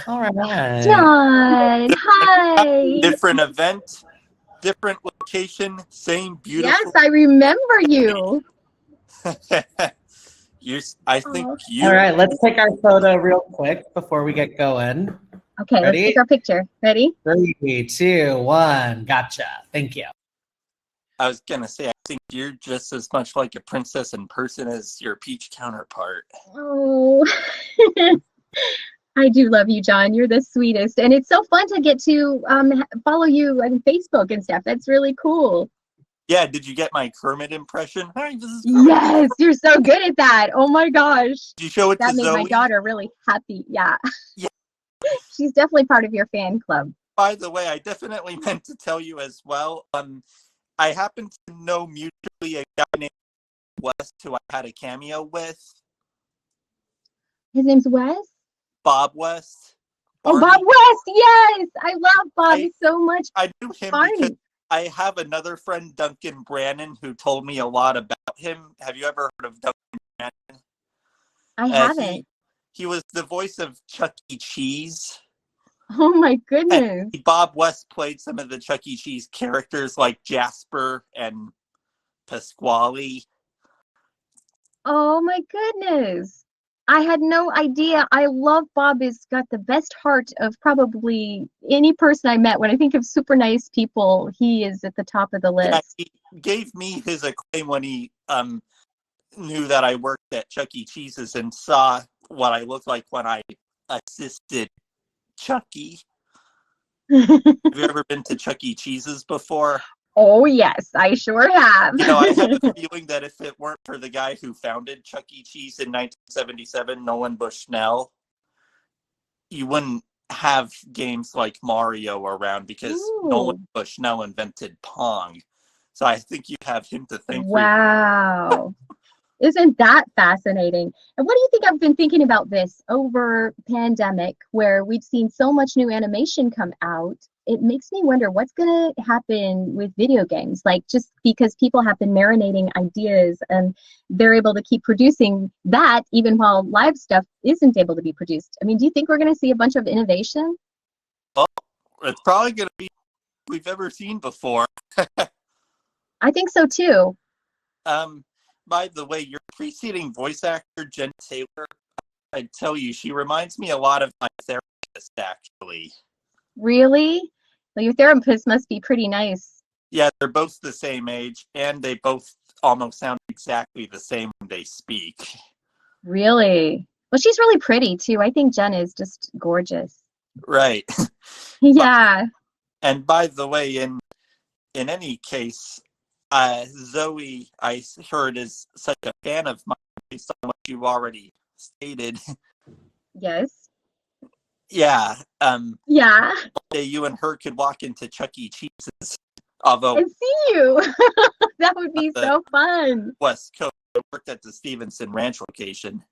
All right. John, hi. Different event, different location, same Yes, beautiful. I remember you. I think Oh. you. All right, let's take our photo real quick before we get going. Okay, let's Ready? take our picture. Ready? 3, 2, 1. Gotcha. Thank you. I was gonna say, I think you're just as much like a princess in person as your peach counterpart. Oh, I do love you, John. You're the sweetest. And it's so fun to get to follow you on Facebook and stuff. That's really cool. Yeah, did you get my Kermit impression? Hi, this is Kermit. Yes, you're so good at that. Oh my gosh. Did you show it That to made my Zoe? daughter really happy. Yeah. Yeah. She's definitely part of your fan club. By the way, I definitely meant to tell you as well. I happen to know mutually a guy named West who I had a cameo with. His name's Wes? Bob West. Oh, Barney. Bob West. Yes. I love Bob so much. I knew him because I have another friend, Duncan Brannon, who told me a lot about him. Have you ever heard of Duncan Brannon? I haven't. He was the voice of Chuck E. Cheese. Oh my goodness. And Bob West played some of the Chuck E. Cheese characters like Jasper and Pasquale. Oh my goodness. I had no idea. I love Bob. Has got the best heart of probably any person I met. When I think of super nice people, he is at the top of the list. Yeah, he gave me his acclaim when he knew that I worked at Chuck E. Cheese's and saw what I looked like when I assisted Chucky. Have you ever been to Chuck E. Cheese's before? Oh, yes, I sure have. You know, I have a feeling that if it weren't for the guy who founded Chuck E. Cheese in 1977, Nolan Bushnell, you wouldn't have games like Mario around because Nolan Bushnell invented Pong. So I think you have him to thank for. Wow. Isn't that fascinating? And what do you think? I've been thinking about this over pandemic, where we've seen so much new animation come out. It makes me wonder what's going to happen with video games, like just because people have been marinating ideas and they're able to keep producing that even while live stuff isn't able to be produced. I mean, do you think we're going to see a bunch of innovation? Well, it's probably going to be we've ever seen before. I think so too. By the way, your preceding voice actor, Jen Taylor, I'd tell you, she reminds me a lot of my therapist, actually. Really? Well, your therapist must be pretty nice. Yeah, they're both the same age, and they both almost sound exactly the same when they speak. Really? Well, she's really pretty, too. I think Jen is just gorgeous. Right. Yeah. And by the way, in any case, Zoe, I heard, is such a fan of mine based on what you already stated. Yes. Yeah. Yeah. One day you and her could walk into Chuck E. Cheese's, although and see you. That would be so fun. West Coast. I worked at the Stevenson Ranch location.